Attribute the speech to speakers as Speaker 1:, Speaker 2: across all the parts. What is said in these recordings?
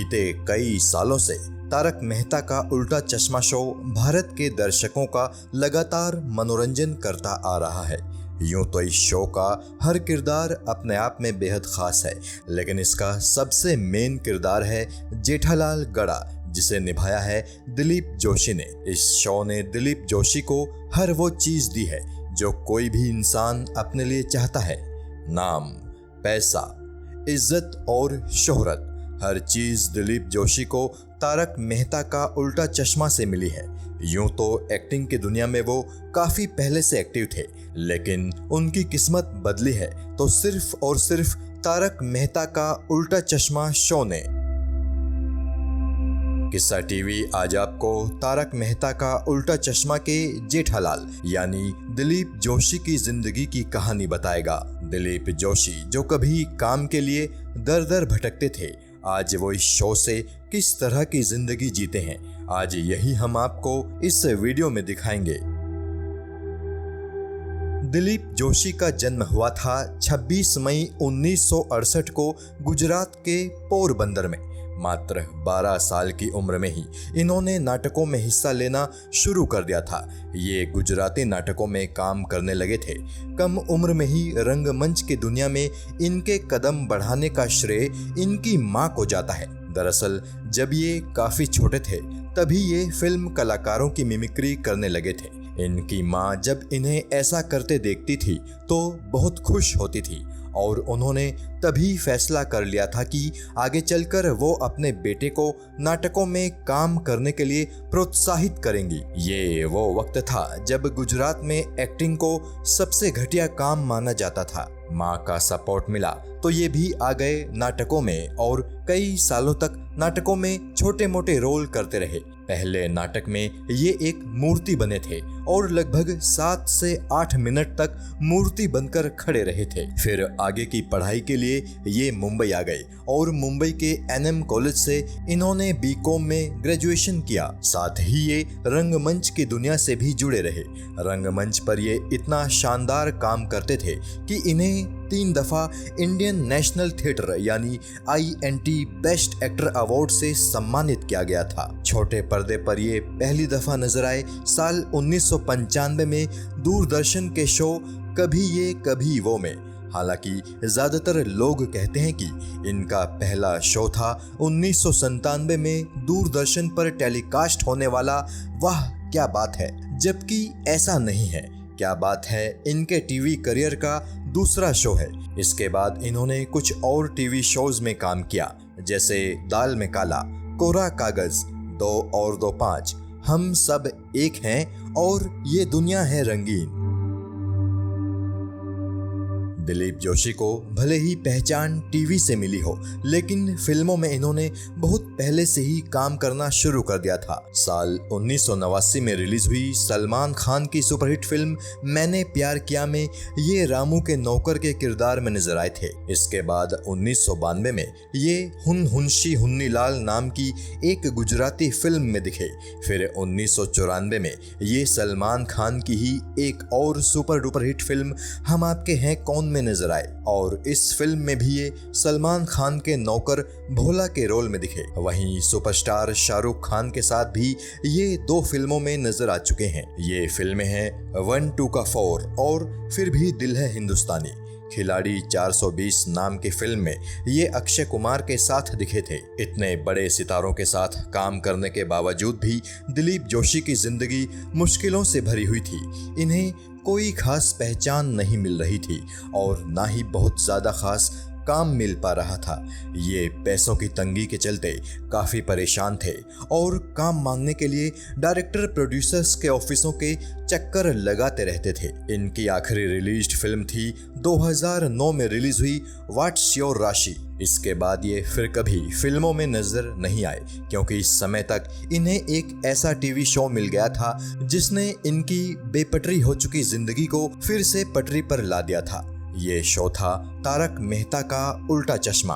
Speaker 1: बीते कई सालों से तारक मेहता का उल्टा चश्मा शो भारत के दर्शकों का लगातार मनोरंजन करता आ रहा है। यूं तो इस शो का हर किरदार अपने आप में बेहद खास है, लेकिन इसका सबसे मेन किरदार है जेठालाल गड़ा, जिसे निभाया है दिलीप जोशी ने। इस शो ने दिलीप जोशी को हर वो चीज दी है जो कोई भी इंसान अपने लिए चाहता है। नाम, पैसा, इज्जत और शोहरत, हर चीज दिलीप जोशी को तारक मेहता का उल्टा चश्मा से मिली है। यूं तो एक्टिंग की दुनिया में वो काफी पहले से एक्टिव थे, लेकिन उनकी किस्मत बदली है तो सिर्फ और सिर्फ तारक मेहता का उल्टा चश्मा शो ने। किस्सा टीवी आज आपको तारक मेहता का उल्टा चश्मा के जेठालाल यानी दिलीप जोशी की जिंदगी की कहानी बताएगा। दिलीप जोशी जो कभी काम के लिए दर दर भटकते थे, आज वो इस शो से किस तरह की जिंदगी जीते हैं, आज यही हम आपको इस वीडियो में दिखाएंगे। दिलीप जोशी का जन्म हुआ था 26 मई 1968 को गुजरात के पोरबंदर में। मात्र 12 साल की उम्र में ही इन्होंने नाटकों में हिस्सा लेना शुरू कर दिया था। ये गुजराती नाटकों में काम करने लगे थे। कम उम्र में ही रंगमंच की दुनिया में इनके कदम बढ़ाने का श्रेय इनकी मां को जाता है। दरअसल जब ये काफी छोटे थे तभी ये फिल्म कलाकारों की मिमिक्री करने लगे थे। इनकी मां जब इन्हें ऐसा करते देखती थी तो बहुत खुश होती थी और उन्होंने तभी फैसला कर लिया था कि आगे चलकर वो अपने बेटे को नाटकों में काम करने के लिए प्रोत्साहित करेंगी। ये वो वक्त था जब गुजरात में एक्टिंग को सबसे घटिया काम माना जाता था। माँ का सपोर्ट मिला तो ये भी आ गए नाटकों में और कई सालों तक नाटकों में छोटे मोटे रोल करते रहे। पहले नाटक में ये एक मूर्ति बने थे और लगभग 7 से 8 मिनट तक मूर्ति बनकर खड़े रहे थे। फिर आगे की पढ़ाई के लिए ये मुंबई आ गए और मुंबई के NM कॉलेज से इन्होंने BCom में ग्रेजुएशन किया। साथ ही ये रंगमंच की दुनिया से भी जुड़े रहे। रंगमंच पर ये इतना शानदार काम करते थे कि इन्हें 3 दफा इंडियन नेशनल थिएटर यानी INT बेस्ट एक्टर अवार्ड से सम्मानित किया गया था। छोटे पर्दे पर ये पहली दफा नजर आए साल 1995 में दूरदर्शन के शो कभी ये कभी वो में। हालांकि ज्यादातर लोग कहते हैं कि इनका पहला शो था 1997 में दूरदर्शन पर टेलीकास्ट होने वाला वाह क्या बात है, जबकि ऐसा नहीं है। क्या बात है इनके टीवी करियर का दूसरा शो है। इसके बाद इन्होंने कुछ और टीवी शोज में काम किया, जैसे दाल में काला, कोरा कागज, 2 और 2 5, हम सब एक हैं और ये दुनिया है रंगीन। दिलीप जोशी को भले ही पहचान टीवी से मिली हो, लेकिन फिल्मों में इन्होंने बहुत पहले से ही काम करना शुरू कर दिया था। साल 1989 में रिलीज हुई सलमान खान की सुपरहिट फिल्म मैंने प्यार किया में ये रामू के नौकर के किरदार में नजर आए थे। इसके बाद 1992 में ये हुन्शी हुन्नी लाल नाम की एक गुजराती फिल्म में दिखे। फिर 1994 में ये सलमान खान की ही एक और सुपर डुपर हिट फिल्म हम आपके हैं कौन में नजर आए और इस फिल्म में भी ये सलमान खान के नौकर भोला के रोल में दिखे। वहीं सुपरस्टार शाहरुख खान के साथ भी ये 2 फिल्मों में नजर आ चुके हैं। ये फिल्में हैं 1 2 का 4 और फिर भी दिल है हिंदुस्तानी। खिलाड़ी 420 नाम की फिल्म में ये अक्षय कुमार के साथ दिखे थे। इतने बड़े सितारों के साथ काम करने के बावजूद भी दिलीप जोशी की जिंदगी मुश्किलों से भरी हुई थी। इन्हें कोई खास पहचान नहीं मिल रही थी और ना ही बहुत ज्यादा खास काम मिल पा रहा था। ये पैसों की तंगी के चलते काफी परेशान थे और काम मांगने के लिए डायरेक्टर प्रोड्यूसर्स के ऑफिसों के चक्कर लगाते रहते थे। इनकी आखिरी रिलीज्ड फिल्म थी 2009 में रिलीज हुई व्हाट्स योर राशि। इसके बाद ये फिर कभी फिल्मों में नजर नहीं आए, क्योंकि इस समय तक इन्हें एक ऐसा टीवी शो मिल गया था जिसने इनकी बेपटरी हो चुकी जिंदगी को फिर से पटरी पर ला दिया था। ये शो था तारक मेहता का उल्टा चश्मा।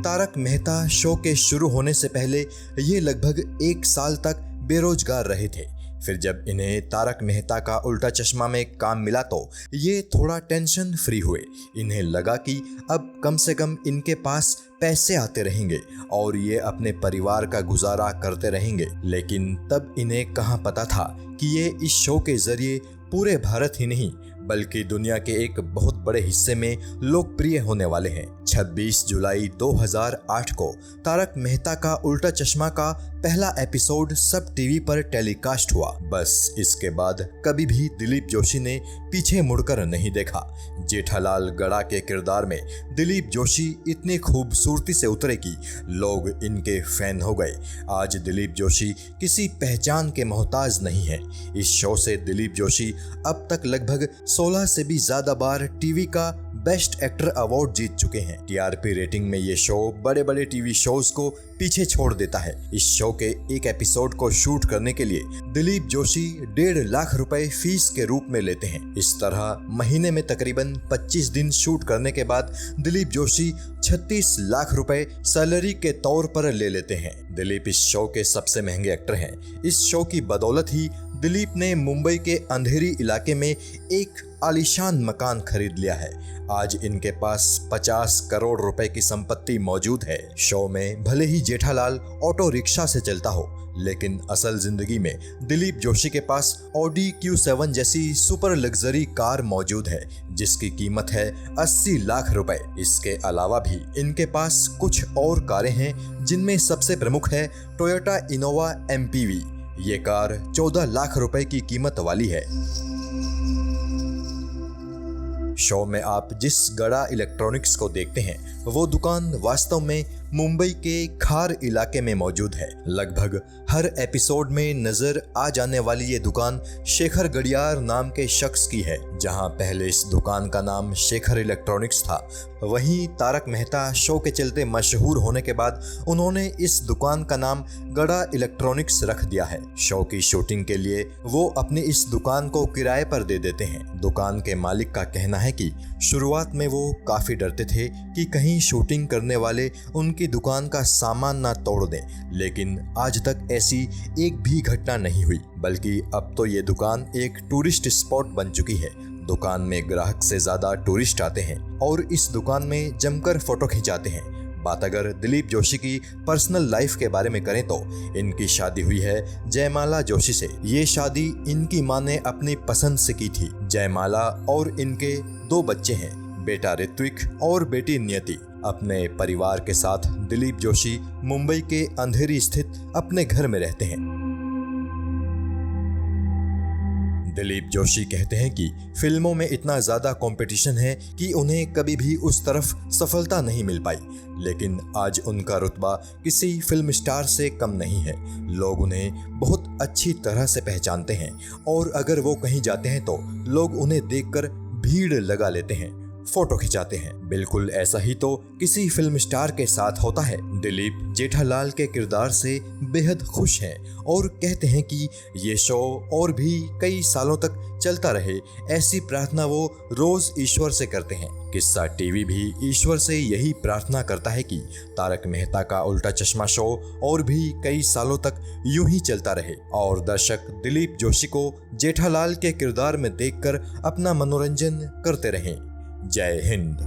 Speaker 1: तारक मेहता शो के शुरू होने से पहले ये लगभग 1 साल तक बेरोजगार रहे थे। फिर जब इन्हें तारक मेहता का उल्टा चश्मा में काम मिला तो ये थोड़ा टेंशन फ्री हुए। इन्हें लगा कि अब कम से कम इनके पास पैसे आते रहेंगे और ये अपने परिवार का गुजारा करते रहेंगे। लेकिन तब इन्हें कहाँ पता था कि ये इस शो के जरिए पूरे भारत ही नहीं बल्कि दुनिया के एक बहुत बड़े हिस्से में लोकप्रिय होने वाले हैं। 26 जुलाई 2008 को तारक मेहता का उल्टा चश्मा का पहला एपिसोड सब टीवी पर टेलीकास्ट हुआ। बस इसके बाद कभी भी दिलीप जोशी ने पीछे मुड़कर नहीं देखा। जेठालाल गड़ा के किरदार में दिलीप जोशी इतनी खूबसूरती से उतरे कि लोग इनके फैन हो गए। आज दिलीप जोशी किसी पहचान के मोहताज नहीं है। इस शो से दिलीप जोशी अब तक लगभग 16 से भी ज्यादा बार टीवी का बेस्ट एक्टर अवार्ड जीत चुके हैं। टीआरपी रेटिंग में ये शो बड़े बड़े टीवी शोज को पीछे छोड़ देता है। इस शो के एक एपिसोड को शूट करने के लिए दिलीप जोशी 1.5 लाख रुपए फीस के रूप में लेते हैं। इस तरह महीने में तकरीबन 25 दिन शूट करने के बाद दिलीप जोशी 36 लाख रुपए सैलरी के तौर पर ले लेते हैं। दिलीप इस शो के सबसे महंगे एक्टर हैं। इस शो की बदौलत ही दिलीप ने मुंबई के अंधेरी इलाके में एक आलीशान मकान खरीद लिया है। आज इनके पास 50 करोड़ रुपए की संपत्ति मौजूद है। शो में भले ही जेठालाल ऑटो रिक्शा से चलता हो, लेकिन असल जिंदगी में दिलीप जोशी के पास ऑडी Q7 जैसी सुपर लग्जरी कार मौजूद है जिसकी कीमत है 80 लाख रुपए। इसके अलावा भी इनके पास कुछ और कारें हैं जिनमें सबसे प्रमुख है टोयोटा इनोवा MPV। ये कार 14 लाख रुपए की कीमत वाली है। शो में आप जिस गड़ा इलेक्ट्रॉनिक्स को देखते हैं वो दुकान वास्तव में मुंबई के खार इलाके में मौजूद है। लगभग हर एपिसोड में नजर आ जाने वाली ये दुकान शेखर गडियार नाम के शख्स की है। जहां पहले इस दुकान का नाम शेखर इलेक्ट्रॉनिक्स था, वहीं तारक मेहता शो के चलते मशहूर होने के बाद उन्होंने इस दुकान का नाम गड़ा इलेक्ट्रॉनिक्स रख दिया है। शो की शूटिंग के लिए वो अपनी इस दुकान को किराए पर दे देते हैं। दुकान के मालिक का कहना है कि शुरुआत में वो काफी डरते थे कि कहीं शूटिंग करने वाले उनकी दुकान का सामान ना तोड़ दें, लेकिन आज तक ऐसी एक भी घटना नहीं हुई। बल्कि अब तो ये दुकान एक टूरिस्ट स्पॉट बन चुकी है। दुकान में ग्राहक से ज्यादा टूरिस्ट आते हैं और इस दुकान में जमकर फोटो खिंचाते हैं। बात अगर दिलीप जोशी की पर्सनल लाइफ के बारे में करें तो इनकी शादी हुई है जयमाला जोशी से। ये शादी इनकी मां ने अपनी पसंद से की थी। जयमाला और इनके 2 बच्चे हैं, बेटा ऋत्विक और बेटी नियति। अपने परिवार के साथ दिलीप जोशी मुंबई के अंधेरी स्थित अपने घर में रहते हैं। दिलीप जोशी कहते हैं कि फिल्मों में इतना ज्यादा कंपटीशन है कि उन्हें कभी भी उस तरफ सफलता नहीं मिल पाई, लेकिन आज उनका रुतबा किसी फिल्म स्टार से कम नहीं है। लोग उन्हें बहुत अच्छी तरह से पहचानते हैं और अगर वो कहीं जाते हैं तो लोग उन्हें देखकर भीड़ लगा लेते हैं, फोटो खिंचाते हैं। बिल्कुल ऐसा ही तो किसी फिल्म स्टार के साथ होता है। दिलीप जेठालाल के किरदार से बेहद खुश हैं और कहते हैं कि ये शो और भी कई सालों तक चलता रहे, ऐसी प्रार्थना वो रोज ईश्वर से करते हैं। किस्सा टीवी भी ईश्वर से यही प्रार्थना करता है कि तारक मेहता का उल्टा चश्मा शो और भी कई सालों तक यूं ही चलता रहे और दर्शक दिलीप जोशी को जेठालाल के किरदार में देखकर अपना मनोरंजन करते रहें। जय हिंद।